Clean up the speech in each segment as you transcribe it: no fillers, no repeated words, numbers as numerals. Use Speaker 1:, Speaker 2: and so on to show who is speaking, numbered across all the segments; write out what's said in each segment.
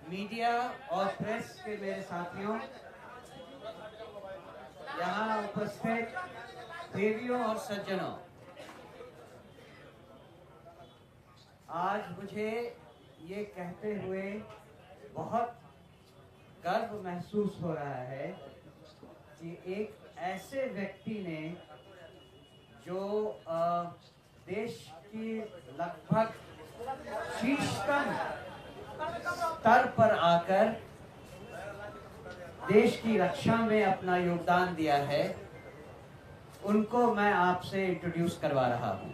Speaker 1: Media और press के मेरे साथियों, यहाँ उपस्थित देवियों और सज्जनों, आज मुझे ये कहते हुए बहुत गर्व महसूस हो रहा है कि एक ऐसे व्यक्ति ने जो देश की लगभग शीर्षतम स्तर पर आकर देश की रक्षा में अपना योगदान दिया है, उनको मैं आपसे इंट्रोड्यूस करवा रहा हूं।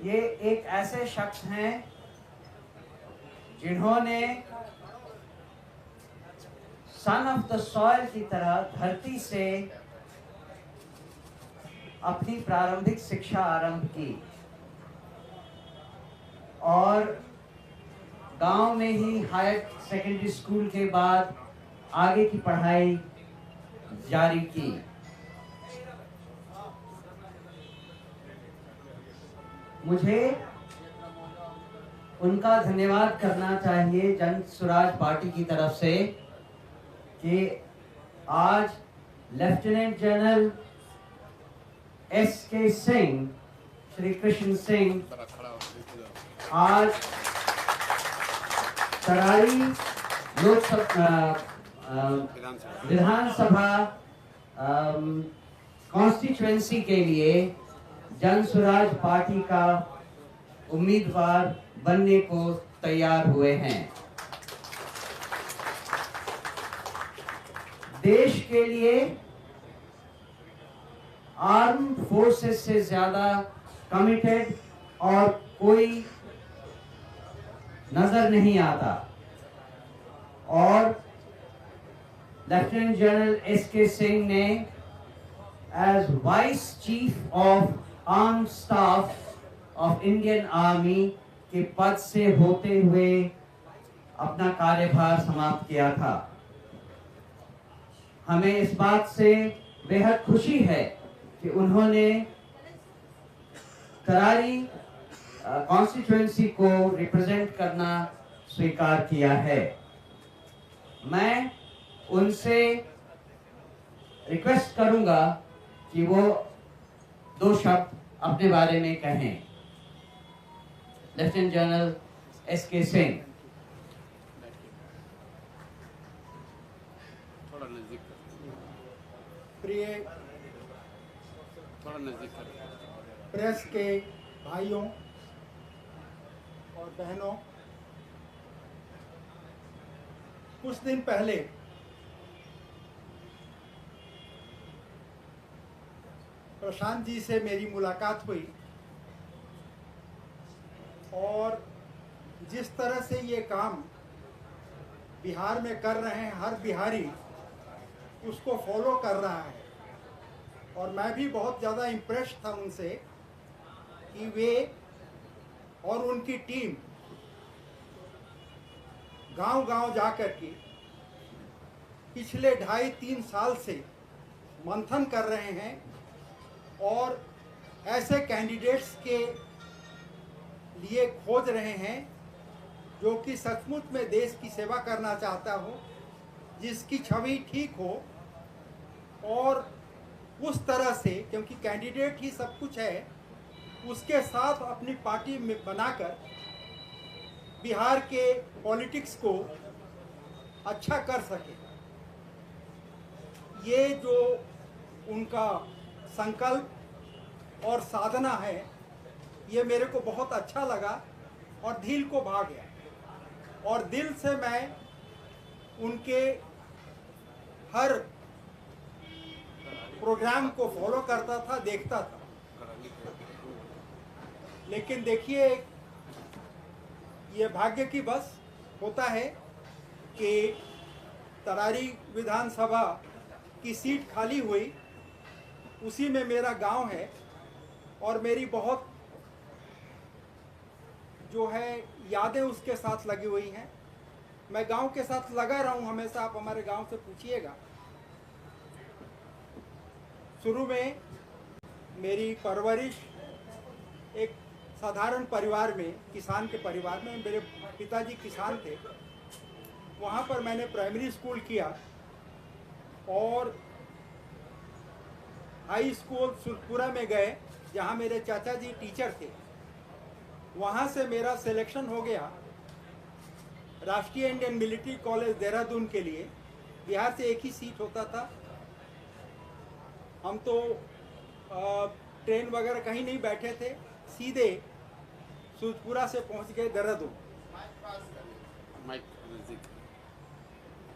Speaker 1: ये एक ऐसे शख्स हैं जिन्होंने सन ऑफ द सॉइल की तरह धरती से अपनी प्रारंभिक शिक्षा आरंभ की और गांव में ही हायर सेकेंडरी स्कूल के बाद आगे की पढ़ाई जारी की। मुझे उनका धन्यवाद करना चाहिए जन स्वराज पार्टी की तरफ से कि आज lieutenant general S K. Singh, Shri Krishna Singh आज तरारी लोकसभा विधानसभा कॉन्स्टिट्यूएंसी के लिए जन स्वराज पार्टी का उम्मीदवार बनने को तैयार हुए हैं। देश के लिए आर्म फोर्सेस से ज्यादा कमिटेड और कोई नजर नहीं आता और लेफ्टिनेंट जनरल एस.के. सिंह ने as vice chief of arm staff of Indian army के पद से होते हुए अपना कार्यभार समाप्त किया था। हमें इस बात से बेहद खुशी है कि उन्होंने तरारी कॉन्स्टिट्यूएंसी को रिप्रेजेंट करना स्वीकार किया है। मैं उनसे रिक्वेस्ट करूंगा कि वो दो शब्द अपने बारे में कहें। Lieutenant general S K. सिंह।
Speaker 2: थोड़ा नजदीक
Speaker 3: प्रिय
Speaker 2: थोड़ा नजदीक
Speaker 3: प्रेस के भाइयों और बहनों, कुछ दिन पहले प्रशांत जी से मेरी मुलाकात हुई और जिस तरह से ये काम बिहार में कर रहे हैं, हर बिहारी उसको फॉलो कर रहा है और मैं भी बहुत ज़्यादा इम्प्रेस था उनसे कि वे और उनकी टीम गांव-गांव जाकर के पिछले 2.5-3 साल से मंथन कर रहे हैं और ऐसे कैंडिडेट्स के लिए खोज रहे हैं जो कि सचमुच में देश की सेवा करना चाहता हो, जिसकी छवि ठीक हो और उस तरह से, क्योंकि कैंडिडेट ही सब कुछ है, उसके साथ अपनी पार्टी में बनाकर बिहार के पॉलिटिक्स को अच्छा कर सके। ये जो उनका संकल्प और साधना है, ये मेरे को बहुत अच्छा लगा और दिल को भा गया और दिल से मैं उनके हर प्रोग्राम को फॉलो करता था, देखता था। लेकिन देखिए, ये भाग्य की बस होता है कि तरारी विधानसभा की सीट खाली हुई, उसी में मेरा गांव है और मेरी बहुत जो है यादें उसके साथ लगी हुई हैं। मैं गांव के साथ लगा रहा हूं हमेशा, आप हमारे गांव से पूछिएगा। शुरू में मेरी परवरिश एक साधारण परिवार में, किसान के परिवार में, मेरे पिताजी किसान थे। वहाँ पर मैंने प्राइमरी स्कूल किया और हाई स्कूल सुरपुरा में गए जहाँ मेरे चाचा जी टीचर थे। वहाँ से मेरा सिलेक्शन हो गया राष्ट्रीय इंडियन मिलिट्री कॉलेज देहरादून के लिए। बिहार से एक ही सीट होता था। हम तो ट्रेन वगैरह कहीं नहीं बैठे थे, सीधे सुरपुरा से पहुंच गए देहरादून।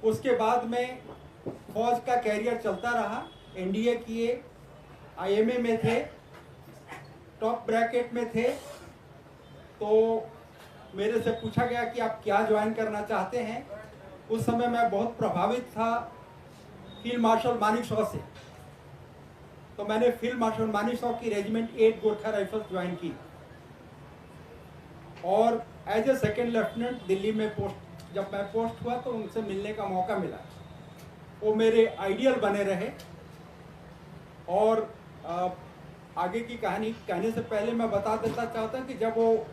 Speaker 3: उसके बाद में फौज का कैरियर चलता रहा। एनडीए किए, आईएमए में थे, टॉप ब्रैकेट में थे। तो मेरे से पूछा गया कि आप क्या ज्वाइन करना चाहते हैं। उस समय मैं बहुत प्रभावित था फील्ड मार्शल मानेकशॉ से। तो मैंने फील्ड मार्शल मानेकशॉ की रेजिमेंट 8 गोरखा राइफल्स ज्वाइन की और as a second lieutenant Delhi में जब मैं पोस्ट हुआ तो उनसे मिलने का मौका मिला। वो मेरे आइडियल बने रहे। और आगे की कहानी कहने से पहले मैं बता देता चाहता हूँ कि जब वो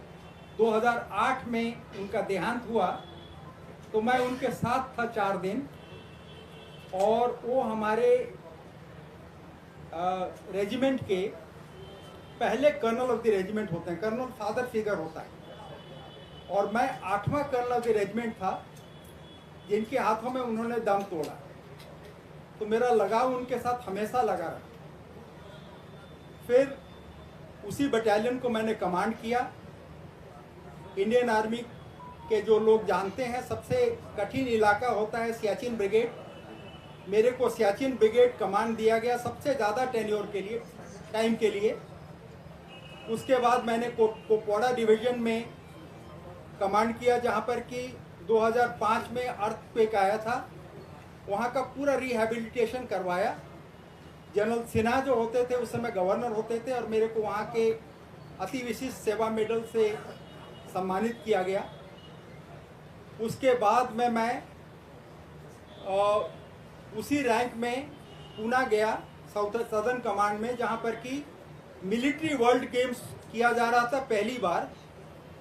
Speaker 3: 2008 में उनका देहांत हुआ तो मैं उनके साथ था 4 दिन। और वो हमारे रेजिमेंट के पहले कर्नल ऑफ द रेजिमेंट होते हैं। कर्नल फादर फिगर होता है और मैं 8वां कर्नल ऑफ द रेजिमेंट था जिनके हाथों में उन्होंने दम तोड़ा। तो मेरा लगाव उनके साथ हमेशा लगा रहा। फिर उसी बटालियन को मैंने कमांड किया। इंडियन आर्मी के जो लोग जानते हैं सबसे कठिन इलाका होता है सियाचिन ब्रिगेड। मेरे को सियाचिन ब्रिगेड कमांड दिया गया सबसे ज़्यादा टेन्योर के लिए, टाइम के लिए। उसके बाद मैंने कुपवाड़ा डिवीजन में कमांड किया जहाँ पर कि 2005 में अर्थक्वेक आया था। वहाँ का पूरा रिहैबिलिटेशन करवाया। जनरल सिन्हा जो होते थे उस समय गवर्नर होते थे और मेरे को वहाँ के अति विशिष्ट सेवा मेडल से सम्मानित किया गया। उसके बाद में मैं उसी रैंक में पूना गया सदर्न कमांड में, जहाँ पर कि मिलिट्री वर्ल्ड गेम्स किया जा रहा था पहली बार।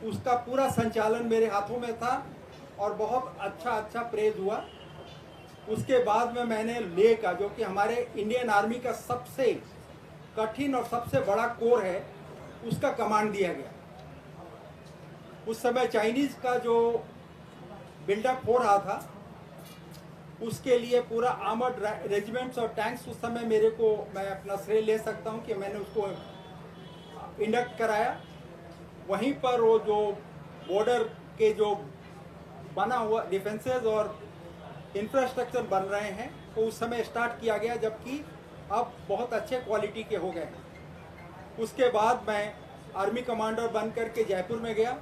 Speaker 3: उसका पूरा संचालन मेरे हाथों में था और बहुत अच्छा प्रेज हुआ। उसके बाद में मैंने लेह का, जो कि हमारे इंडियन आर्मी का सबसे कठिन और सबसे बड़ा कोर है, उसका कमांड दिया गया। उस समय चाइनीज का जो बिल्डअप हो रहा था उसके लिए पूरा आर्मर्ड रेजिमेंट्स और टैंक्स उस समय मेरे को, मैं अपना श्रेय ले सकता हूं कि मैंने उसको इंडक्ट कराया। वहीं पर वो जो बॉर्डर के जो बना हुआ डिफेंसेस और इंफ्रास्ट्रक्चर बन रहे हैं तो उस समय स्टार्ट किया गया, जबकि अब बहुत अच्छे क्वालिटी के हो गए हैं। उसके बाद मैं आर्मी कमांडर बन करके जयपुर में गया।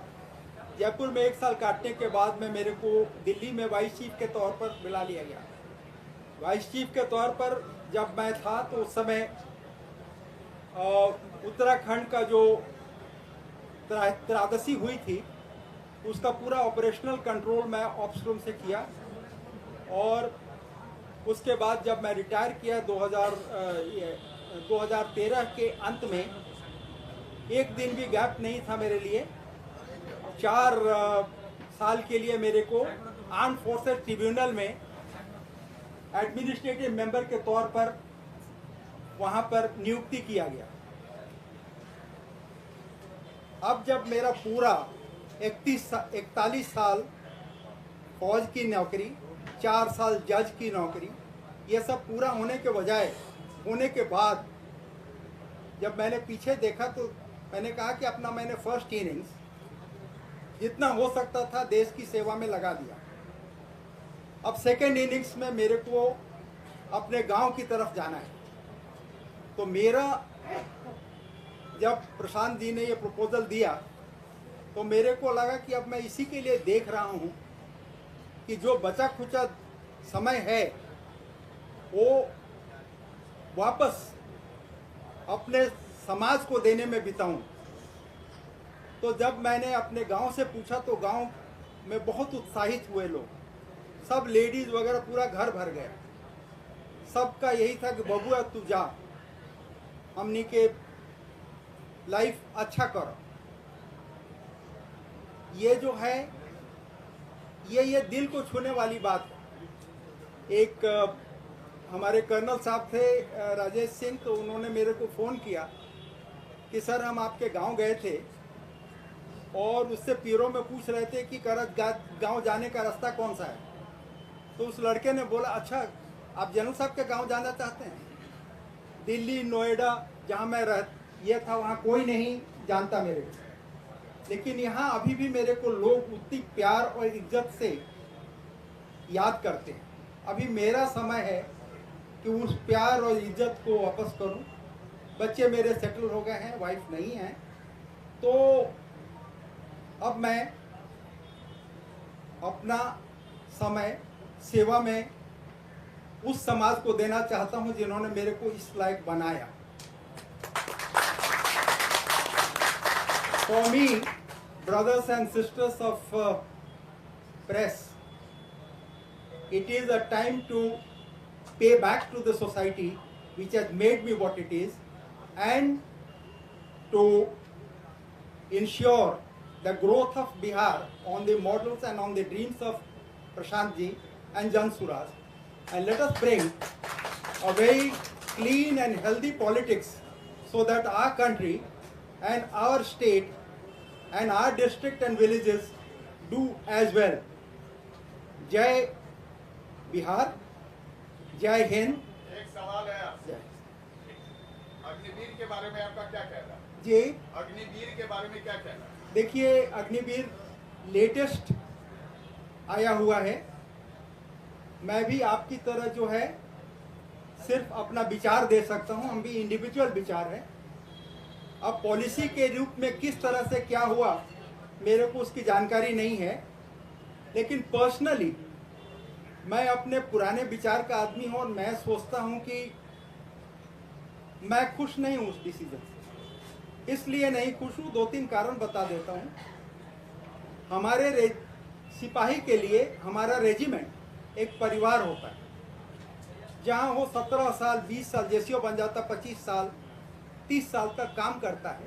Speaker 3: जयपुर में 1 साल काटने के बाद में मेरे को दिल्ली में वाइस चीफ के तौर पर बुला लिया गया। वाइस चीफ के तौर पर जब मैं था तो उस समय उत्तराखंड का जो त्रासदी हुई थी उसका पूरा ऑपरेशनल कंट्रोल मैं ऑप्स रूम से किया। और उसके बाद जब मैं रिटायर किया 2013 के अंत में, एक दिन भी गैप नहीं था मेरे लिए। 4 साल के लिए मेरे को आर्म फोर्सेस ट्रिब्यूनल में एडमिनिस्ट्रेटिव मेंबर के तौर पर वहां पर नियुक्ति किया गया। अब जब मेरा पूरा 41 साल फौज की नौकरी, 4 साल जज की नौकरी, ये सब पूरा होने के बाद जब मैंने पीछे देखा तो मैंने कहा कि अपना मैंने फर्स्ट इनिंग्स जितना हो सकता था देश की सेवा में लगा दिया। अब सेकेंड इनिंग्स में मेरे को अपने गांव की तरफ जाना है। तो मेरा जब प्रशांत जी ने ये प्रपोजल दिया तो मेरे को लगा कि अब मैं इसी के लिए देख रहा हूँ कि जो बचा खुचा समय है वो वापस अपने समाज को देने में बिताऊं। तो जब मैंने अपने गांव से पूछा तो गांव में बहुत उत्साहित हुए लोग, सब लेडीज वगैरह, पूरा घर भर गया। सबका यही था कि बबुआ तू जा, हमनी के लाइफ अच्छा करो। ये जो है ये दिल को छूने वाली बात है। एक हमारे कर्नल साहब थे राजेश सिंह, तो उन्होंने मेरे को फ़ोन किया कि सर हम आपके गांव गए थे और उससे पीरों में पूछ रहे थे कि करज गांव जाने का रास्ता कौन सा है। तो उस लड़के ने बोला, अच्छा आप जनरल साहब के गांव जाना चाहते हैं? दिल्ली नोएडा जहां मैं ये था वहां कोई नहीं जानता मेरे को, लेकिन यहाँ अभी भी मेरे को लोग उतनी प्यार और इज्जत से याद करते हैं। अभी मेरा समय है कि उस प्यार और इज्जत को वापस करूं। बच्चे मेरे सेटल हो गए हैं, वाइफ नहीं है, तो अब मैं अपना समय सेवा में उस समाज को देना चाहता हूं जिन्होंने मेरे को इस लायक बनाया। For me, brothers and sisters of press, it is a time to pay back to the society which has made me what it is, and to ensure the growth of Bihar on the models and on the dreams of Prashant ji and Jan Suraj. And let us bring a very clean and healthy politics so that our country and our state and our district and villages do as well. Jai Bihar, Jai Hind.
Speaker 2: एक सवाल है आपसे, अग्निवीर के बारे में आपका क्या कहना है?
Speaker 3: जी,
Speaker 2: अग्निवीर के बारे में क्या कहना है?
Speaker 3: देखिए अग्निवीर लेटेस्ट आया हुआ है। मैं भी आपकी तरह जो है सिर्फ अपना विचार दे सकता हूं, हम भी इंडिविजुअल विचार है। अब पॉलिसी के रूप में किस तरह से क्या हुआ मेरे को उसकी जानकारी नहीं है, लेकिन पर्सनली मैं अपने पुराने विचार का आदमी हूं और मैं सोचता हूं कि मैं खुश नहीं हूं उस डिसीजन से। इसलिए नहीं खुश हूं, 2-3 कारण बता देता हूं। हमारे सिपाही के लिए हमारा रेजिमेंट एक परिवार होता है, जहां वो 17 साल 20 साल जैसे बन जाता 25 साल 30 साल तक काम करता है।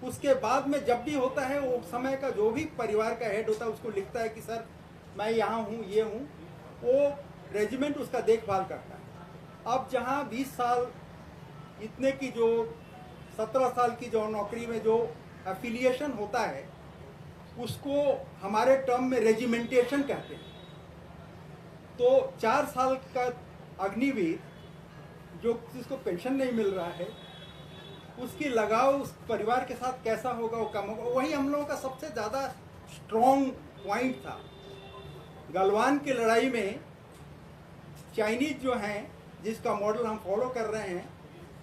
Speaker 3: उसके बाद में जब भी होता है वो समय का जो भी परिवार का हेड होता है उसको लिखता है कि सर मैं यहाँ हूँ, ये हूँ, वो रेजिमेंट उसका देखभाल करता है। अब जहाँ 20 साल इतने की जो 17 साल की जो नौकरी में जो एफिलिएशन होता है उसको हमारे टर्म में रेजिमेंटेशन कहते हैं। तो 4 साल का अग्निवीर जो जिसको पेंशन नहीं मिल रहा है उसकी लगाव उस परिवार के साथ कैसा होगा, वो कम होगा। वही हम लोगों का सबसे ज़्यादा स्ट्रॉन्ग पॉइंट था। गलवान की लड़ाई में चाइनीज जो हैं जिसका मॉडल हम फॉलो कर रहे हैं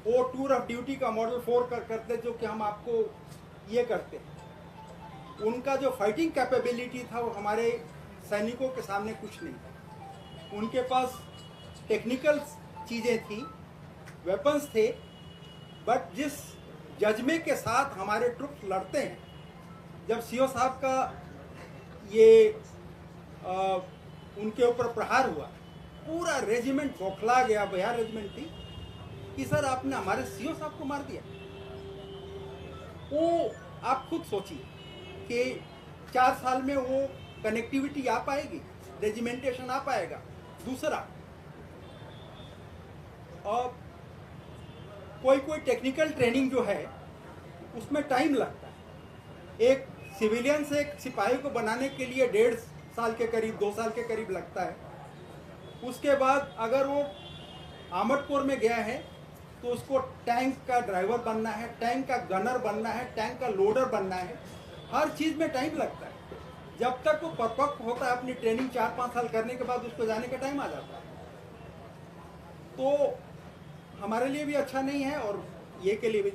Speaker 3: वो टूर ऑफ ड्यूटी का मॉडल 4 करते जो कि हम आपको ये करते। उनका जो फाइटिंग कैपेबिलिटी था वो हमारे सैनिकों के सामने कुछ नहीं था। उनके पास टेक्निकल चीज़ें थी, वेपन्स थे, बट जिस जज्बे के साथ हमारे ट्रुप्स लड़ते हैं, जब सीओ साहब का ये उनके ऊपर प्रहार हुआ पूरा रेजिमेंट बौखला गया। बिहार रेजिमेंट थी कि सर आपने हमारे सीओ साहब को मार दिया। वो आप खुद सोचिए कि 4 साल में वो कनेक्टिविटी आ पाएगी, रेजिमेंटेशन आ पाएगा। दूसरा, और कोई टेक्निकल ट्रेनिंग जो है उसमें टाइम लगता है। एक सिविलियन से एक सिपाही को बनाने के लिए 1.5 साल के करीब 2 साल के करीब लगता है। उसके बाद अगर वो आर्मर्ड कोर में गया है तो उसको टैंक का ड्राइवर बनना है, टैंक का गनर बनना है, टैंक का लोडर बनना है। हर चीज़ में टाइम लगता है। जब तक वो परफेक्ट होता है अपनी ट्रेनिंग 4-5 साल करने के बाद उसको जाने का टाइम आ जाता है। तो हमारे लिए भी अच्छा नहीं है और ये के लिए भी।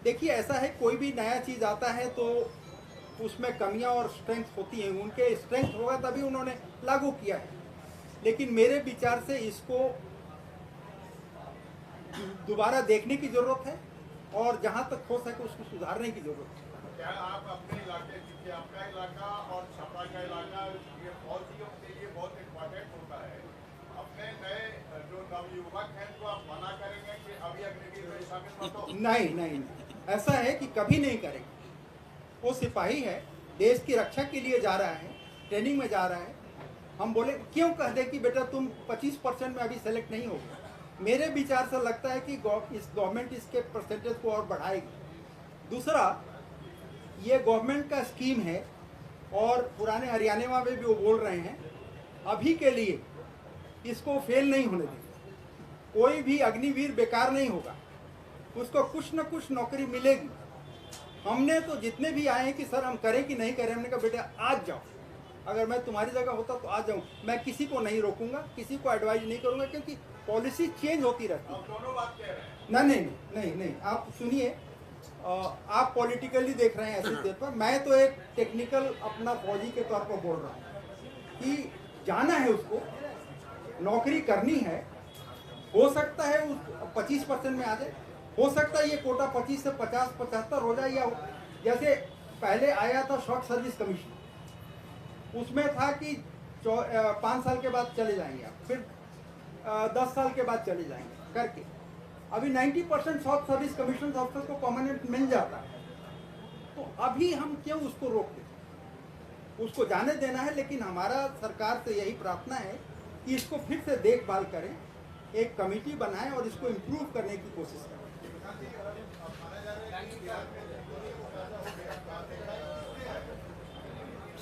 Speaker 3: देखिए ऐसा है, कोई भी नया चीज़ आता है तो उसमें कमियां और स्ट्रेंथ होती हैं। उनके स्ट्रेंथ होगा तभी उन्होंने लागू किया है, लेकिन मेरे विचार से इसको दोबारा देखने की ज़रूरत है और जहां तक हो सके उसको सुधारने की ज़रूरत है।
Speaker 2: क्या आप अपने इलाके के, आपका इलाका और छपरा का इलाका ये फौजियों के लिए बहुत इम्पोर्टेंट होता है, अपने नए जो नवयुवक हैं तो आप मना करेंगे कि अभी अग्निवीर में शामिल मत हो?
Speaker 3: नहीं, ऐसा है कि कभी नहीं करेंगे। वो सिपाही है, देश की रक्षा के लिए जा रहा है, ट्रेनिंग में जा रहा है, हम बोले क्यों कह दे कि बेटा तुम 25% में अभी सेलेक्ट नहीं होगा। मेरे विचार से लगता है कि इस गवर्नमेंट इसके परसेंटेज को और बढ़ाएगी। दूसरा, ये गवर्नमेंट का स्कीम है और पुराने हरियाणा में भी वो बोल रहे हैं, अभी के लिए इसको फेल नहीं होने देंगे। कोई भी अग्निवीर बेकार नहीं होगा, उसको कुछ न कुछ नौकरी मिलेगी। हमने तो जितने भी आए हैं कि सर हम करें कि नहीं करें, हमने कहा बेटा आज जाओ, अगर मैं तुम्हारी जगह होता तो आज जाऊँ। मैं किसी को नहीं रोकूंगा, किसी को एडवाइज नहीं करूंगा, क्योंकि पॉलिसी चेंज होती रहती है।
Speaker 2: आप दोनों बात कह रहे हैं।
Speaker 3: नहीं, आप सुनिए, आप पॉलिटिकली देख रहे हैं ऐसे देर पर, मैं तो एक टेक्निकल अपना फौजी के तौर पर बोल रहा हूँ कि जाना है उसको, नौकरी करनी है। हो सकता है उस 25% में आ जाए, हो सकता है ये कोटा 25 से 50, 75 हो जाए, या जैसे पहले आया था शॉर्ट सर्विस कमीशन, उसमें था कि 5 साल के बाद चले जाएंगे आप, फिर 10 साल के बाद चले जाएंगे करके। अभी 90% शॉर्ट सर्विस कमीशन ऑफिसर को परमानेंट मिल जाता है, तो अभी हम क्यों उसको रोकते, उसको जाने देना है। लेकिन हमारा सरकार से यही प्रार्थना है कि इसको फिर से देखभाल करें, एक कमेटी बनाएं और इसको इम्प्रूव करने की कोशिश करें।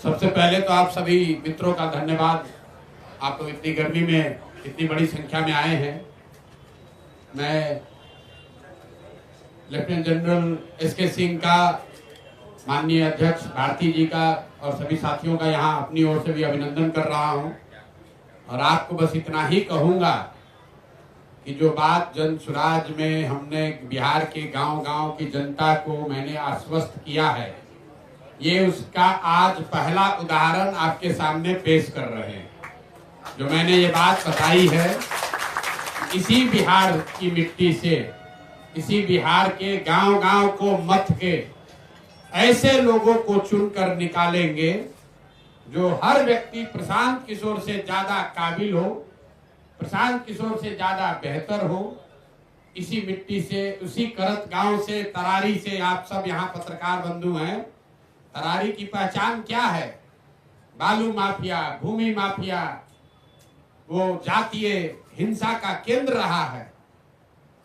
Speaker 4: सबसे पहले तो आप सभी मित्रों का धन्यवाद, आप तो इतनी गर्मी में इतनी बड़ी संख्या में आए हैं। मैं लेफ्टिनेंट जनरल एसके सिंह का, माननीय अध्यक्ष भारती जी का और सभी साथियों का यहाँ अपनी ओर से भी अभिनंदन कर रहा हूँ। और आपको बस इतना ही कहूँगा कि जो बात जन सुराज में हमने बिहार के गांव-गांव की जनता को मैंने आश्वस्त किया है, ये उसका आज पहला उदाहरण आपके सामने पेश कर रहे हैं। जो मैंने ये बात बताई है, इसी बिहार की मिट्टी से, इसी बिहार के गांव-गांव को मत के ऐसे लोगों को चुनकर निकालेंगे जो हर व्यक्ति प्रशांत किशोर से ज्यादा काबिल हो, प्रशांत किशोर से ज्यादा बेहतर हो। इसी मिट्टी से, उसी करत गांव से, तरारी से, आप सब यहाँ पत्रकार बंधु हैं। तरारी की पहचान क्या है? बालू माफिया, भूमि माफिया, वो जातीय हिंसा का केंद्र रहा है।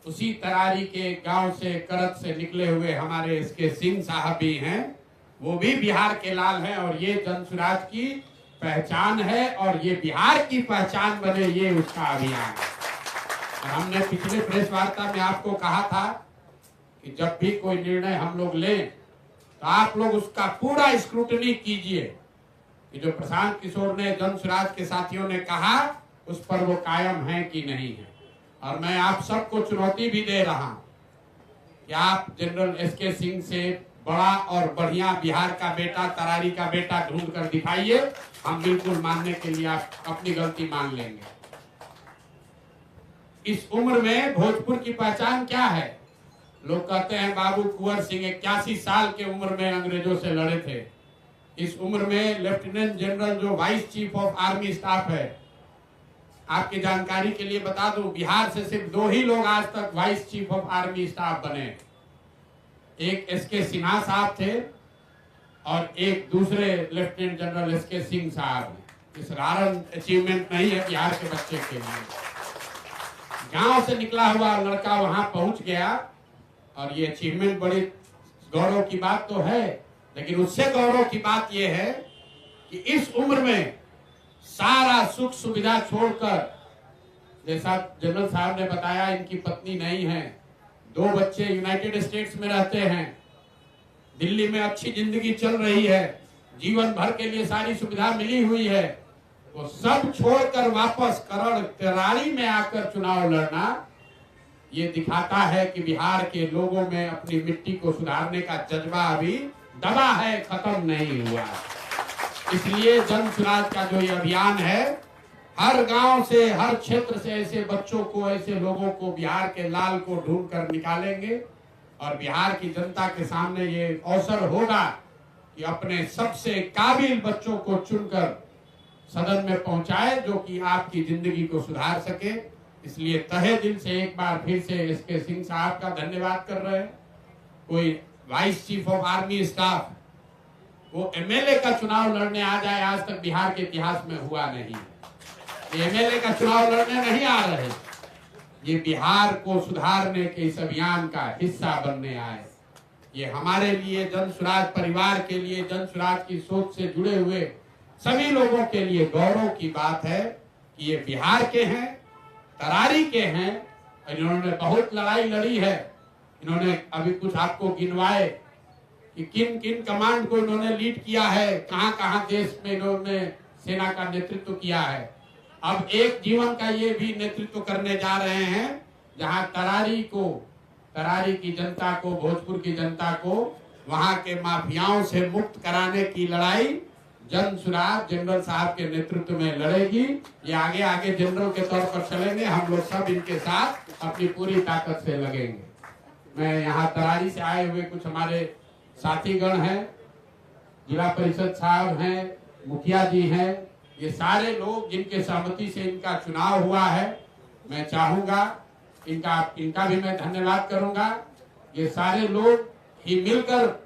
Speaker 4: उसी तरारी के गांव से, करत से निकले हुए हमारे इसके सिंह साहब भी हैं, वो भी बिहार के लाल हैं। और ये जनसुराज की पहचान है और ये बिहार की पहचान बने, ये उसका अभियान है। और हमने पिछले प्रेस वार्ता में आपको कहा था कि जब भी कोई निर्णय हम लोग लें तो आप लोग उसका पूरा स्क्रूटनी कीजिए कि जो प्रशांत किशोर ने, जनसुराज के साथियों ने कहा, उस पर वो कायम है कि नहीं है। और मैं आप सबको चुनौती भी दे रहा हूं कि आप जनरल एसके सिंह से बड़ा और बढ़िया बिहार का बेटा, तरारी का बेटा ढूंढ कर दिखाइए। हम बिल्कुल मानने के लिए आप अपनी गलती मान लेंगे। इस उम्र में भोजपुर की पहचान क्या है? लोग कहते हैं बाबू कुंवर सिंह 81 साल के उम्र में अंग्रेजों से लड़े थे। इस उम्र में लेफ्टिनेंट जनरल जो vice chief of army staff है, आपकी जानकारी के लिए बता दूं, बिहार से सिर्फ 2 ही लोग आज तक vice chief of army staff बने। एक एसके सिन्हा साहब थे और एक दूसरे लेफ्टिनेंट जनरल एसके सिंह साहब। इस साधारण अचीवमेंट नहीं है बिहार के बच्चे के लिए। गांव से निकला हुआ लड़का वहां पहुंच गया और ये अचीवमेंट बड़ी गौरव की बात तो है, लेकिन उससे गौरव की बात यह है कि इस उम्र में सारा सुख सुविधा छोड़कर, जैसा जनरल साहब ने बताया, इनकी पत्नी नहीं है, 2 बच्चे यूनाइटेड स्टेट्स में रहते हैं, दिल्ली में अच्छी जिंदगी चल रही है, जीवन भर के लिए सारी सुविधा मिली हुई है, वो सब छोड़कर वापस तरारी में आकर चुनाव लड़ना, ये दिखाता है कि बिहार के लोगों में अपनी मिट्टी को सुधारने का जज्बा अभी दबा है, खत्म नहीं हुआ। इसलिए जनसुराज का जो ये अभियान है, हर गांव से, हर क्षेत्र से ऐसे बच्चों को, ऐसे लोगों को, बिहार के लाल को ढूंढ कर निकालेंगे। और बिहार की जनता के सामने ये अवसर होगा कि अपने सबसे काबिल बच्चों को चुनकर सदन में पहुंचाए, जो कि आपकी जिंदगी को सुधार सके। इसलिए तहे दिल से एक बार फिर से एसके सिंह साहब का धन्यवाद कर रहे हैं। कोई vice chief of army staff वो एमएलए का चुनाव लड़ने आ जाए, आज तक बिहार के इतिहास में हुआ नहीं। ये एमएलए का चुनाव लड़ने नहीं आ रहे, ये बिहार को सुधारने के इस अभियान का हिस्सा बनने आए। ये हमारे लिए, जन स्वराज परिवार के लिए, जन स्वराज की सोच से जुड़े हुए सभी लोगों के लिए गौरव की बात है कि ये बिहार के हैं, तरारी के हैं, और इन्होंने बहुत लड़ाई लड़ी है। इन्होंने अभी कुछ आपको गिनवाए कि किन किन कमांड को इन्होंने लीड किया है, कहां कहां देश में इन्होंने सेना का नेतृत्व किया है। अब एक जीवन का ये भी नेतृत्व करने जा रहे हैं, जहां तरारी की जनता को, भोजपुर की जनता को वहां के माफियाओं से मुक्त कराने की लड़ाई जन स्वराज जनरल साहब के नेतृत्व में लड़ेगी। ये आगे आगे जनरल के तौर पर चलेंगे, हम लोग सब इनके साथ अपनी पूरी ताकत से लगेंगे। मैं यहाँ तरारी से आए हुए कुछ हमारे साथीगण हैं, जिला परिषद साहब हैं, मुखिया जी हैं, ये सारे लोग जिनके सहमति से इनका चुनाव हुआ है, मैं चाहूंगा इनका भी मैं धन्यवाद करूंगा। ये सारे लोग ही मिलकर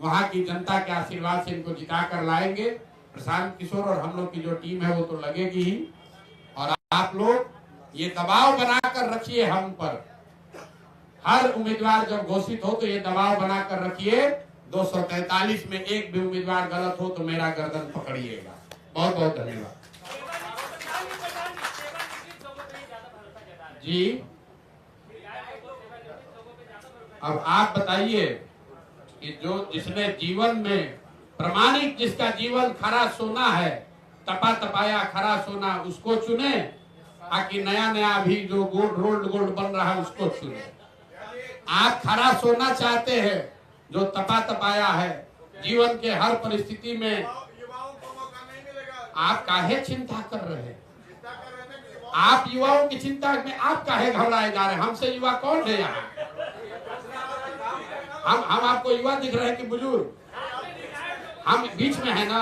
Speaker 4: वहां की जनता के आशीर्वाद से इनको जिता कर लाएंगे। प्रशांत किशोर और हम लोग की जो टीम है वो तो लगेगी ही, और आप लोग ये दबाव बनाकर रखिए हम पर। हर उम्मीदवार जब घोषित हो तो ये दबाव बनाकर रखिए, 243 में एक भी उम्मीदवार गलत हो तो मेरा गर्दन पकड़िएगा। बहुत बहुत धन्यवाद जी। अब आप बताइए कि जिसने जीवन में प्रमाणिक, जिसका जीवन खरा सोना है, तपा तपाया खरा सोना, उसको चुने, ताकि नया नया अभी जो गोल्ड बन रहा है उसको चुने। आप खरा सोना चाहते हैं, जो तपा तपाया है जीवन के हर परिस्थिति में,
Speaker 2: युवाओं को मौका नहीं मिलेगा।
Speaker 4: आप काहे चिंता कर रहे हैं? आप युवाओं की चिंता में आप काहे घबराए जा रहे हैं? हमसे युवा कौन है यहाँ? हम आपको युवा दिख रहे हैं कि बुजुर्ग? हम बीच में है ना।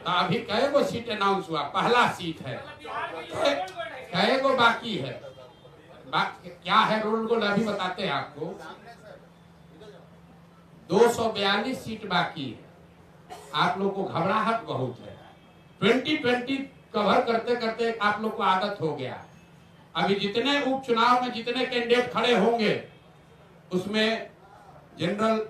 Speaker 4: तो अभी कई गो सीट अनाउंस हुआ, पहला सीट है, कई गो बाकी है। क्या है रोल गोल अभी बताते हैं आपको। 242 सीट बाकी है। आप लोग को घबराहट बहुत है। 2020 कवर करते करते आप लोग को आदत हो गया। अभी जितने उपचुनाव में जितने कैंडिडेट खड़े होंगे, उसमें जनरल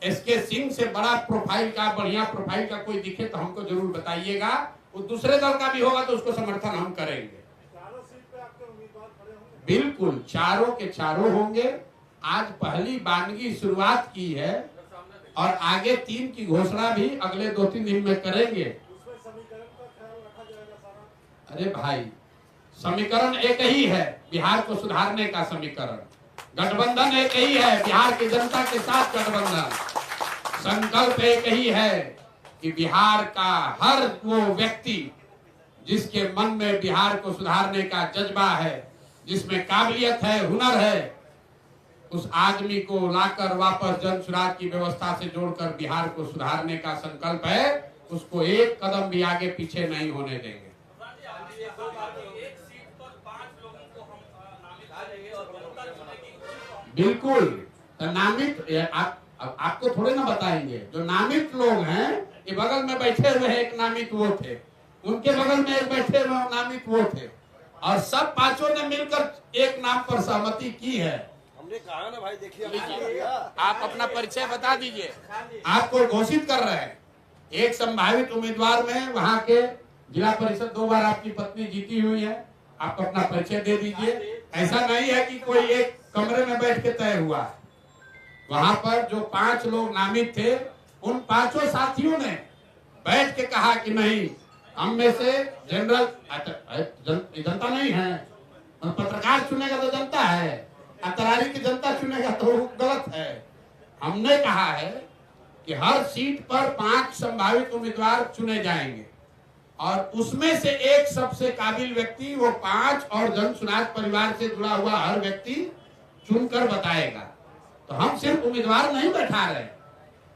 Speaker 4: एसके सिंह से बड़ा प्रोफाइल का, बढ़िया प्रोफाइल का कोई दिखे तो हमको जरूर बताइएगा। वो दूसरे दल का भी होगा तो उसको समर्थन हम करेंगे।
Speaker 2: चारों सीट पे आपके उम्मीदवार खड़े होंगे?
Speaker 4: बिल्कुल, चारों के चारों होंगे। आज पहली बानगी शुरुआत की है और आगे 3 की घोषणा भी अगले 2-3 दिन में करेंगे।
Speaker 2: उसमें समीकरण का ख्याल रखा जाएगा सारा?
Speaker 4: अरे भाई, समीकरण एक ही है, बिहार को सुधारने का समीकरण। गठबंधन एक ही है, बिहार की जनता के साथ गठबंधन। संकल्प एक ही है कि बिहार का हर वो व्यक्ति जिसके मन में बिहार को सुधारने का जज्बा है, जिसमें काबिलियत है, हुनर है, उस आदमी को लाकर वापस जन स्वराज की व्यवस्था से जोड़कर बिहार को सुधारने का संकल्प है। उसको एक कदम भी आगे पीछे नहीं होने देंगे। बिल्कुल, तो नामित आपको थोड़े ना बताएंगे। जो नामित लोग हैं, ये बगल में बैठे हुए हैं, एक नामित वो थे, उनके बगल में एक बैठे हुए नामित वो थे, और सब पांचों ने मिलकर एक नाम पर सहमति की है।
Speaker 5: हमने कहा ना भाई, देखिए
Speaker 4: आप अपना परिचय बता दीजिए। आपको घोषित कर रहे हैं एक संभावित उम्मीदवार में, वहां के जिला परिषद 2 बार आपकी पत्नी जीती हुई है। आप अपना परिचय दे दीजिए। ऐसा नहीं है कि कोई एक कमरे में बैठ के तय हुआ। वहां पर जो 5 लोग नामित थे, उन 5 साथियों ने बैठ के कहा कि नहीं, हम में से जनरल जनता नहीं है, पत्रकार चुनेगा तो जनता है, तरारी की जनता चुनेगा तो गलत है। हमने कहा है कि हर सीट पर 5 संभावित उम्मीदवार चुने जाएंगे और उसमें से एक सबसे काबिल व्यक्ति, वो 5 और जन स्वराज परिवार से जुड़ा हुआ हर व्यक्ति चुनकर बताएगा। तो हम सिर्फ उम्मीदवार नहीं बैठा रहे,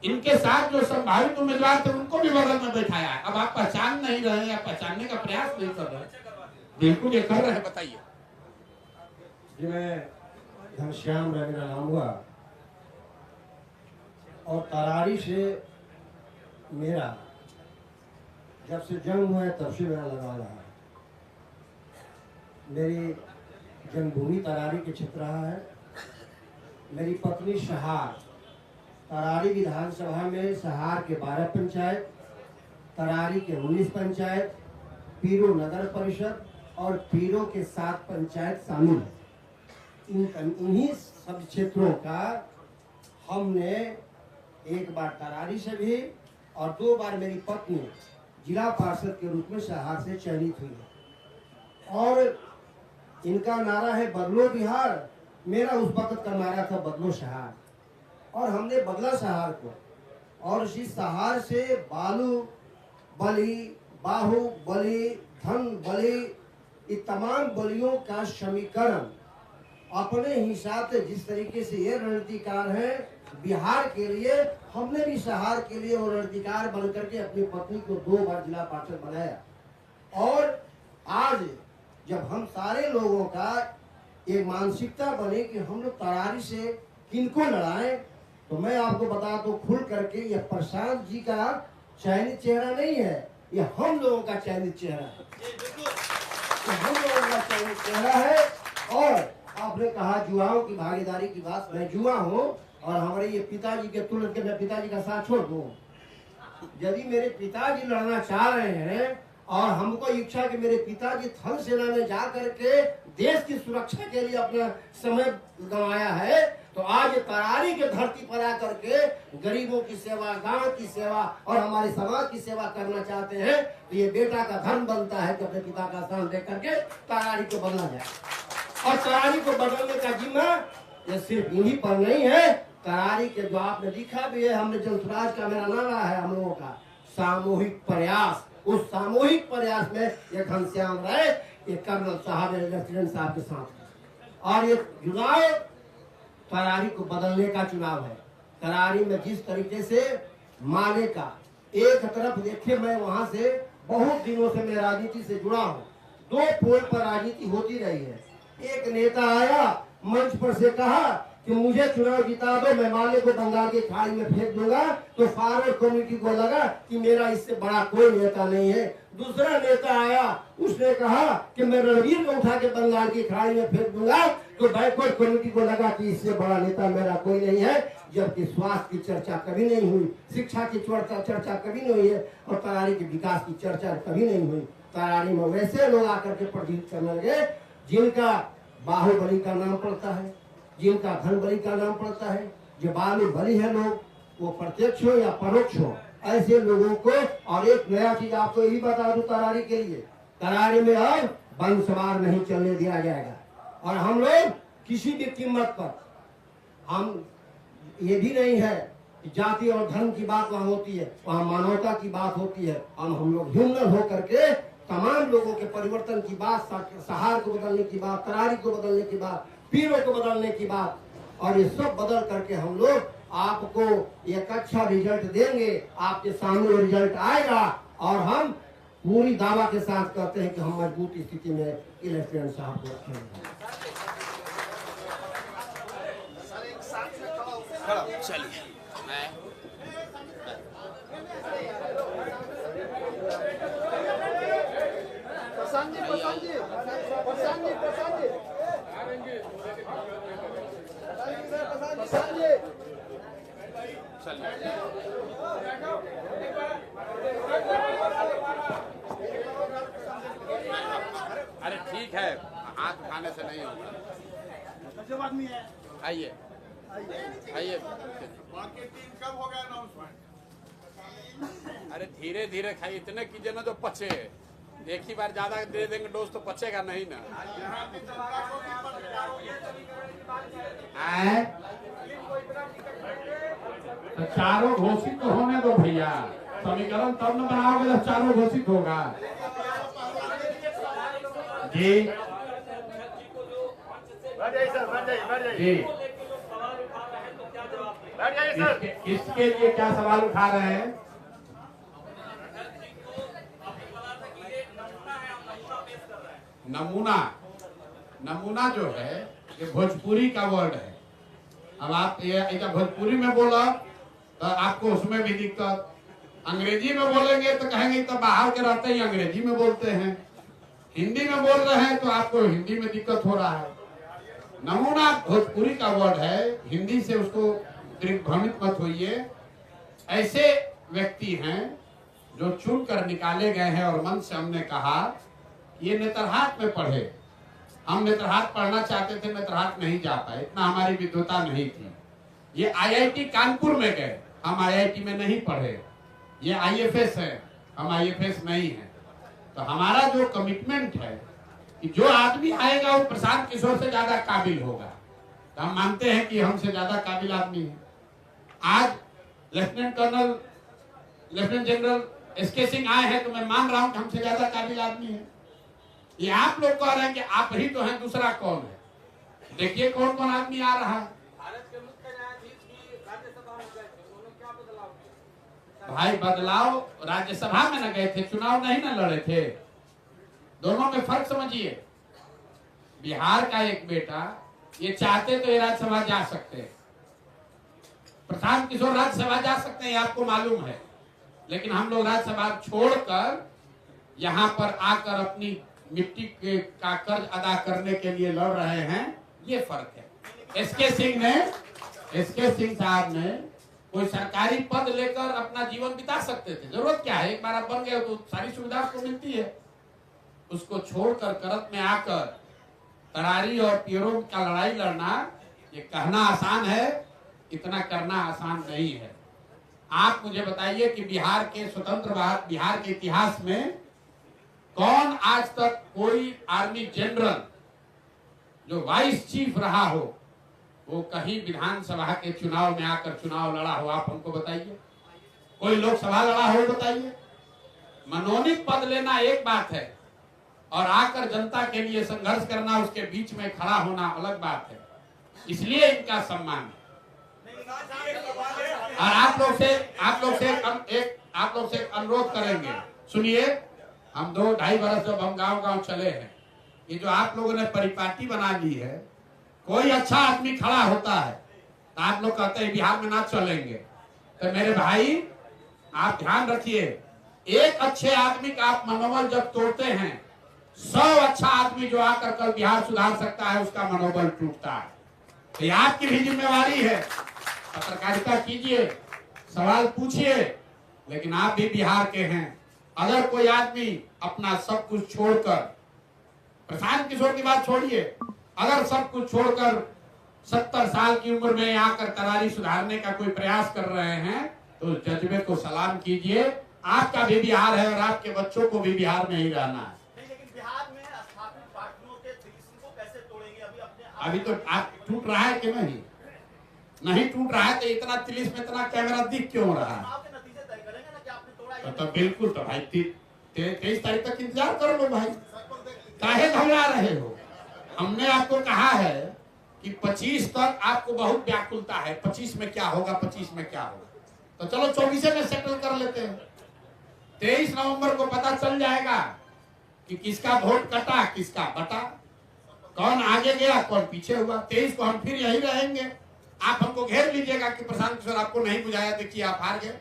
Speaker 4: इनके साथ जो संभावित उम्मीदवार थे उनको भी बगल में बैठाया। अब आप पहचान नहीं रहे या पहचानने का प्रयास नहीं कर रहे? बिल्कुल ये कर रहे हैं, बताइए
Speaker 6: जी। मैं घनश्याम मेरा नाम हुआ और तरारी से मेरा जब से जन्म हुआ है तब से मेरा लगा रहा है। मेरी जन्मभूमि तरारी के क्षेत्र रहा है। मेरी पत्नी सहार, तरारी विधानसभा में सहार के 12 पंचायत, तरारी के 19 पंचायत, पीरो नगर परिषद और पीरो के 7 पंचायत शामिल है। इन्हीं सब क्षेत्रों का हमने एक बार तरारी से भी और 2 बार मेरी पत्नी जिला पार्षद के रूप में सहार से चयनित हुई है। और इनका नारा है बदलो बिहार, मेरा उस वक्त का नारा था बदलो सहार। और हमने बदला सहार को, और इसी सहार से बालू बलि, बाहु बलि, धन बलि, ये तमाम बलियों का समीकरण अपने हिसाब से जिस तरीके से ये रणनीतिकार है बिहार के लिए, हमने भी सहार के लिए वो रणनीतिकार बनकर के अपनी पत्नी को 2 बार जिला पार्षद बनाया। और आज जब हम सारे लोगों का एक मानसिकता बने कि हम लोग तरारी से किनको लड़ाएं, तो मैं आपको बता दूं खुल करके, ये प्रशांत जी का चयनित चेहरा नहीं है, ये हम लोगों का चयनित चेहरा है। तो हम लोगों का चयनित चेहरा है। और आपने कहा जुआओं की भागीदारी की बात, मैं जुआ हूँ और हमारे ये पिताजी के तुरंत के मैं पिताजी का साथ छोड़ दूँ। यदि मेरे पिताजी लड़ना चाह रहे हैं और हमको इच्छा कि मेरे पिताजी थल सेना में जा करके देश की सुरक्षा के लिए अपना समय गंवाया है, तो आज तरारी के धरती पर आकर के गरीबों की सेवा, गांव की सेवा और हमारे समाज की सेवा करना चाहते हैं, तो ये बेटा का धर्म बनता है कि अपने पिता का स्थान दे करके तरारी को बदला जाए। और तरारी को बदलने का जिम्मा ये सिर्फ इन्हीं पर नहीं है। तरारी के जो आपने लिखा भी है, हमने जनसुराज का मेरा नारा है हम लोगों का सामूहिक प्रयास। उस सामूहिक प्रयास में ये घनश्याम राय, ये कर्नल साहब, लेफ्टिनेंट साहब के साथ, और ये चुनाव तरारी को बदलने का चुनाव है। तरारी में जिस तरीके से माले का एक तरफ देखिए, मैं वहां से बहुत दिनों से मैं राजनीति से जुड़ा हूँ, 2 पोल पर राजनीति होती रही है। एक नेता आया मंच पर से कहा कि मुझे चुनाव जिता दो, मैं माले को बंगाल की खाड़ी में फेंक दूंगा, तो फॉरवर्ड कम्युनिटी को लगा कि मेरा इससे बड़ा कोई नेता नहीं है। दूसरा नेता आया, उसने कहा कि मैं रणवीर को उठा के बंगाल की खाड़ी में फेंक दूंगा, तो बैकवर्ड कम्युनिटी को लगा कि इससे बड़ा नेता मेरा कोई नहीं है। जबकि स्वास्थ्य की चर्चा कभी नहीं हुई, शिक्षा की चर्चा कभी नहीं हुई है, और तरारी के विकास की चर्चा कभी नहीं हुई। तरारी में वैसे लोग आकर के प्रतिनिधित्व करने लगे जिनका बाहुबली का नाम पड़ता है, जिनका धन बलि का नाम पड़ता है, जो बालू बलि है लोग, वो प्रत्यक्ष हो या परोक्ष हो, ऐसे लोगों को। और एक नया चीज आपको यही बता दूं तरारी के लिए, तरारी में अब वंशवार नहीं चलने दिया जाएगा। और हम लोग किसी भी कीमत पर, हम ये भी नहीं है कि जाति और धर्म की बात वहाँ होती है, वहाँ मानवता की बात होती है। हम लोग ह्यूमन होकर के तमाम लोगों के परिवर्तन की बात, सहार को बदलने की बात, तरारी को बदलने की बात, पीरों को बदलने की बात, और ये सब बदल करके हम लोग आपको एक अच्छा रिजल्ट देंगे। आपके सामने रिजल्ट आएगा और हम पूरी दावा के साथ कहते हैं कि हम मजबूत स्थिति में लेफ्टिनेंट साहब को रखेंगे।
Speaker 4: चलिए अरे ठीक है, हाथ उठाने से नहीं होगा। आइए आइए।
Speaker 2: बाकी टीम कब होगा अनाउंसमेंट?
Speaker 4: अरे धीरे धीरे खाइए, इतने कीजिए ना जो पचे। एक ही बार ज्यादा दे देंगे डोज तो पचेगा नहीं ना। तो चारों घोषित तो होने दो भैया, समीकरण तब न बनाओगे जब चारों घोषित होगा। जी जी, इसके लिए क्या सवाल उठा रहे हैं? नमूना जो है ये भोजपुरी का वर्ड है। अब आप ये भोजपुरी में बोला तो आपको उसमें भी दिक्कत, अंग्रेजी में बोलेंगे तो कहेंगे तो बाहर के रहते ही अंग्रेजी में बोलते हैं, हिंदी में बोल रहे हैं तो आपको हिंदी में दिक्कत हो रहा है। नमूना भोजपुरी का वर्ड है, हिंदी से उसको दिग्भ्रमित मत होइए। ऐसे व्यक्ति हैं जो चुन कर निकाले गए हैं और मन से हमने कहा ये नेतरहाट में पढ़े। हम नेतरहाट पढ़ना चाहते थे, नेतरहाट नहीं जा पाए, इतना हमारी विद्वता नहीं थी। ये आईआईटी कानपुर में गए, हम आईआईटी में नहीं पढ़े। ये आईएफएस है, हम आईएफएस नहीं है। तो हमारा जो कमिटमेंट है कि जो आदमी आएगा वो प्रशांत किशोर से ज्यादा काबिल होगा, तो हम मानते हैं कि हमसे ज्यादा काबिल आदमी है। आज लेफ्टिनेंट जनरल एसके सिंह आए हैं तो मैं मान रहा हूं कि हमसे ज्यादा काबिल आदमी है। ये आप लोग कह रहे हैं कि आप ही तो हैं, दूसरा कौन है? देखिए कौन कौन आदमी आ रहा है।
Speaker 5: भारत के मुख्य न्यायाधीश भी राज्यसभा में गए थे, उन्होंने क्या बदलाव किया?
Speaker 4: भाई बदलाव, राज्यसभा में न गए थे, चुनाव नहीं न लड़े थे। दोनों में फर्क समझिए। बिहार का एक बेटा ये चाहते तो ये राज्यसभा जा सकते हैं, प्रशांत किशोर राज्यसभा जा सकते हैं, आपको मालूम है। लेकिन हम लोग राज्यसभा छोड़कर यहाँ पर आकर अपनी मिट्टी का कर्ज अदा करने के लिए लड़ रहे हैं, ये फर्क है। एसके सिंह साहब ने कोई सरकारी पद लेकर अपना जीवन बिता सकते थे, जरूरत क्या है, एक बार आप बन गए तो सारी सुविधा उसको मिलती है। उसको छोड़कर करत में आकर तरारी और पियरों का लड़ाई लड़ना, ये कहना आसान है, इतना करना आसान नहीं है। आप मुझे बताइए कि बिहार के स्वतंत्र बिहार के इतिहास में कौन आज तक कोई आर्मी जनरल जो वाइस चीफ रहा हो वो कहीं विधानसभा के चुनाव में आकर चुनाव लड़ा हो? आप हमको बताइए। कोई लोकसभा लड़ा हो बताइए। मनोनीत पद लेना एक बात है और आकर जनता के लिए संघर्ष करना, उसके बीच में खड़ा होना अलग बात है। इसलिए इनका सम्मान। और आप लोग से एक अनुरोध करेंगे, सुनिए। हम 2-2.5 बरस जब हम गांव चले हैं, ये जो आप लोगों ने परिपाटी बना ली है, कोई अच्छा आदमी खड़ा होता है तो आप लोग कहते हैं बिहार में ना चलेंगे। तो मेरे भाई आप ध्यान रखिए, एक अच्छे आदमी का आप मनोबल जब तोड़ते हैं, 100 अच्छा आदमी जो आकर कल बिहार सुधार सकता है उसका मनोबल टूटता है। तो ये आपकी भी जिम्मेवारी है, पत्रकारिता कीजिए, सवाल पूछिए, लेकिन आप भी बिहार के हैं। अगर कोई आदमी अपना सब कुछ छोड़कर, प्रशांत किशोर की बात छोड़िए, अगर सब कुछ छोड़कर 70 साल की उम्र में आकर तरारी सुधारने का कोई प्रयास कर रहे हैं तो जज्बे को सलाम कीजिए। आपका भी बिहार है और आपके बच्चों को भी बिहार में ही रहना है।
Speaker 5: लेकिन बिहार में स्थापित पार्टियों के तिलिस्म को कैसे तोड़ेंगे?
Speaker 4: अभी तो आप टूट रहा है कि नहीं टूट रहा है तो इतना तिलिस्म में इतना कैमरा दिख क्यों रहा है? तो बिल्कुल, तो भाई 23 तारीख तक इंतजार कर लो भाई, काहे घबरा रहे हो? हमने आपको कहा है कि 25 तक आपको बहुत व्याकुलता है, 25 में क्या होगा, 25 में क्या होगा, तो चलो 24 में सेटल कर लेते हैं। 23 नवंबर को पता चल जाएगा कि किसका वोट कटा किसका बटा, कौन आगे गया कौन पीछे हुआ। 23 को हम फिर यही रहेंगे। आप हमको घेर लीजिएगा कि प्रशांत किशोर आपको नहीं बुझाया, देखिए आप हार गए।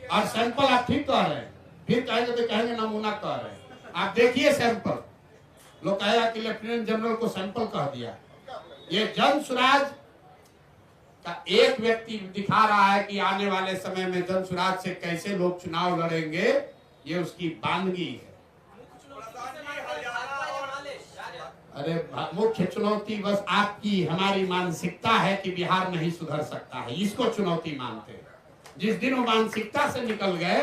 Speaker 4: और सैंपल आप ठीक कह रहे हैं, फिर कहेंगे तो कहेंगे नमूना कह रहे हैं। आप देखिए सैंपल, लोग कहेगा कि लेफ्टिनेंट जनरल को सैंपल कह दिया। ये जन स्वराज का एक व्यक्ति दिखा रहा है कि आने वाले समय में जन स्वराज से कैसे लोग चुनाव लड़ेंगे, ये उसकी बानगी है। अरे मुख्य चुनौती बस आपकी हमारी मानसिकता है कि बिहार नहीं सुधर सकता है, इसको चुनौती मानते हैं। जिस दिन वो मानसिकता से निकल गए,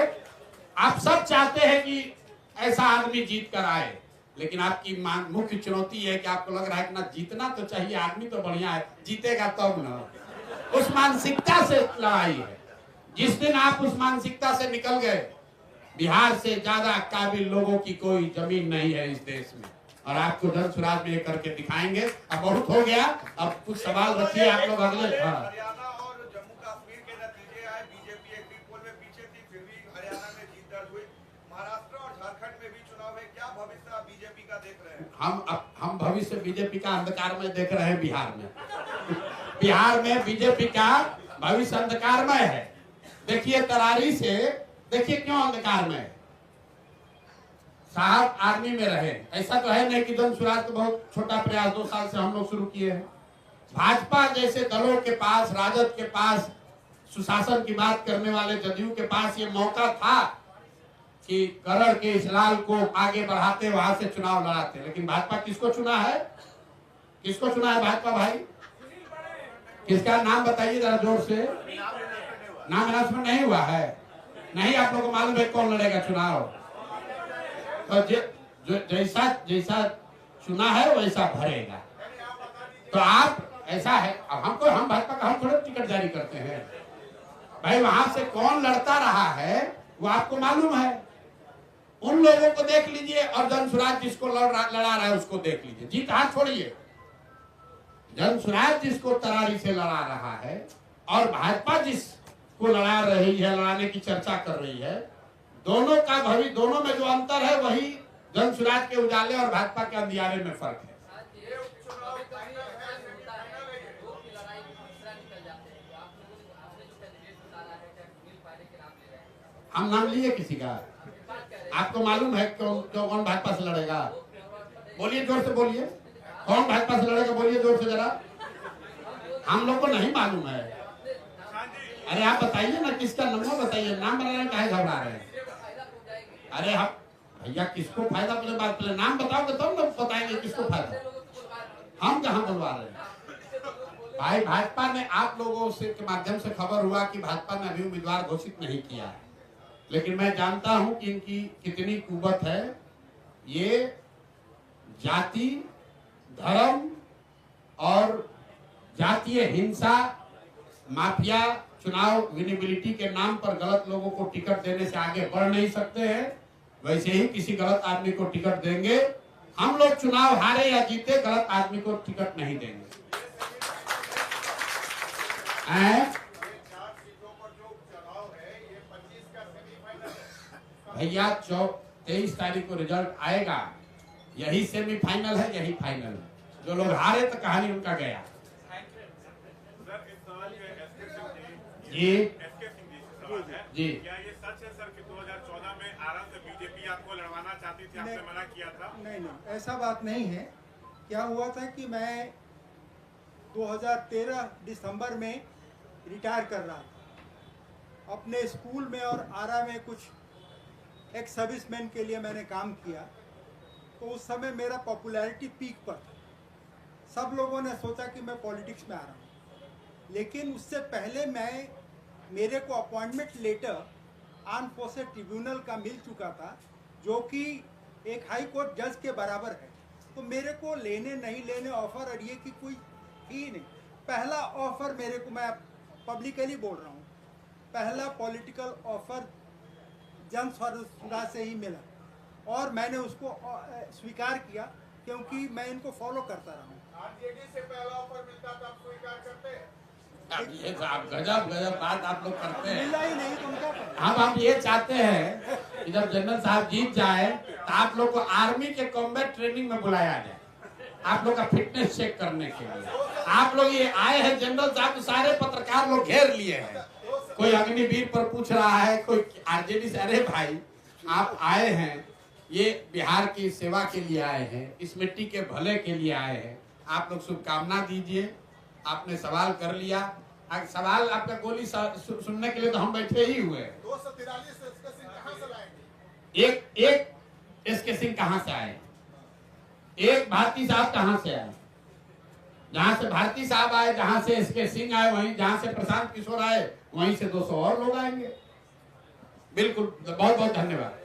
Speaker 4: आप सब चाहते हैं कि ऐसा आदमी जीत कर आए, लेकिन आपकी मुख्य चुनौती है कि आपको लग रहा है कि ना जीतना तो चाहिए, आदमी तो बढ़िया है, जीतेगा तब ना। उस मानसिकता से लड़ाई है। जिस दिन आप उस मानसिकता से निकल गए, बिहार से ज्यादा काबिल लोगों की कोई जमीन नहीं है इस देश में, और आपको जन स्वराज में करके दिखाएंगे। अब बहुत हो गया, अब कुछ सवाल रखिए आप लोग अगले।
Speaker 2: हरियाणा और जम्मू कश्मीर के नतीजे आए, बीजेपी एक पोल में पीछे थी, फिर भी हरियाणा में जीत दर्ज हुई। महाराष्ट्र और झारखंड में भी चुनाव है, क्या भविष्य बीजेपी का देख रहे हैं?
Speaker 4: हम भविष्य बीजेपी का अंधकार में देख रहे हैं। बिहार में बिहार में बीजेपी का भविष्य अंधकारमय है। देखिए तरारी से देखिए क्यों अंधकार में है। साहब आर्मी में रहे, ऐसा तो है नहीं कि जन स्वराज तो बहुत छोटा प्रयास 2 साल से हम लोग शुरू किए हैं। भाजपा जैसे दलों के पास, राजद के पास, सुशासन की बात करने वाले जदयू के पास ये मौका था कि करण के इस लाल को आगे बढ़ाते, वहां से चुनाव लड़ाते, लेकिन भाजपा किसको चुना है? किसको चुना है भाजपा भाई? किसका नाम बताइए जरा जोर से। नाम अनाउंसमेंट नहीं हुआ है? नहीं आप लोगों को मालूम है कौन लड़ेगा चुनाव? तो जैसा जैसा चुना है वैसा भरेगा। तो आप ऐसा है, अब हम भाजपा का हम थोड़े टिकट जारी करते हैं भाई, वहां से कौन लड़ता रहा है वो आपको मालूम है। उन लोगों को देख लीजिए और जन स्वराज जिसको लड़ा रहा है उसको देख लीजिए। जीत हाथ छोड़िए, जन स्वराज जिसको तरारी से लड़ा रहा है और भाजपा जिसको लड़ा रही है, लड़ाने की चर्चा कर रही है, दोनों का भविष्य, दोनों में जो अंतर है वही जन स्वराज के उजाले और भाजपा के अंधियारे में फर्क है। हम नाम लिए किसी का? आपको मालूम है कौन भाजपा से लड़ेगा? बोलिए जोर से बोलिए, कौन भाजपा से लड़ेगा? बोलिए जोर से जरा, हम लोग को नहीं मालूम है। अरे आप बताइए ना किसका नंबर बताइए, नाम बनाने काहे घबरा रहे हैं? अरे हम भैया किसको फायदा, पहले बात पहले नाम बताओगे तब ना बताएंगे किसको फायदा। हम कहाँ बुलवा रहे हैं भाई? भाजपा ने आप लोगों से के माध्यम से खबर हुआ कि भाजपा ने अभी उम्मीदवार घोषित नहीं किया है, लेकिन मैं जानता हूं कि इनकी कितनी कुवत है। ये जाति, धर्म और जातीय हिंसा, माफिया, चुनाव विनेबिलिटी के नाम पर गलत लोगों को टिकट देने से आगे बढ़ नहीं सकते हैं। वैसे ही किसी गलत आदमी को टिकट देंगे। हम लोग चुनाव हारे या जीते, गलत आदमी को टिकट नहीं देंगे। भैया 23 तारीख को रिजल्ट आएगा, यही सेमीफाइनल है, यही फाइनल है। जो लोग हारे तो कहानी उनका गया। जी जी,
Speaker 2: क्या ये सच है सर कि 2014 में आरा से बीजेपी आपको लड़वाना चाहती थी, आपने मना किया था?
Speaker 3: नहीं, ऐसा बात नहीं है। क्या हुआ था कि मैं 2013 दिसंबर में रिटायर कर रहा था। अपने स्कूल में और आरा में कुछ एक्स सर्विसमैन के लिए मैंने काम किया, तो उस समय मेरा पॉपुलैरिटी पीक पर था। सब लोगों ने सोचा कि मैं पॉलिटिक्स में आ रहा हूँ, लेकिन उससे पहले मेरे को appointment letter armed forces tribunal का मिल चुका था, जो कि एक हाई कोर्ट जज के बराबर है। तो मेरे को लेने नहीं लेने ऑफर और ये कि कोई ही नहीं। पहला ऑफर मेरे को, मैं पब्लिकली बोल रहा हूँ, पहला पॉलिटिकल ऑफर जन स्वराज से ही मिला और मैंने उसको स्वीकार किया, क्योंकि मैं इनको फॉलो करता रहा हूँ।
Speaker 2: आरजेडी से पहला ऑफर मिलता था, आप स्वीकार करते हैं?
Speaker 4: ये गजब बात आप लोग करते हैं।
Speaker 3: मिला ही नहीं तुमको।
Speaker 4: हम ये चाहते हैं कि जब जनरल साहब जीत जाए तो आप लोग को आर्मी के कॉम्बैट ट्रेनिंग में बुलाया जाए, आप लोग का फिटनेस चेक करने के लिए। आप लोग ये आए हैं जनरल साहब, तो सारे पत्रकार लोग घेर लिए हैं। कोई अग्निवीर पर पूछ रहा है, कोई आरजेडी से। अरे भाई आप आए हैं, ये बिहार की सेवा के लिए आए हैं, इस मिट्टी के भले के लिए आए हैं। आप लोग शुभकामना दीजिए। आपने सवाल कर लिया, सवाल आपका गोली सुनने के लिए तो हम बैठे ही हुए हैं।
Speaker 2: 243 एसके सिंह कहां से लाएंगे?
Speaker 4: एक एसके सिंह कहां से आए? एक भारती साहब कहां से आए? जहां से भारती साहब आए, जहां से एसके सिंह आए, वहीं जहां से प्रशांत किशोर आए, वहीं से 200 और लोग आएंगे। बिल्कुल, बहुत बहुत धन्यवाद।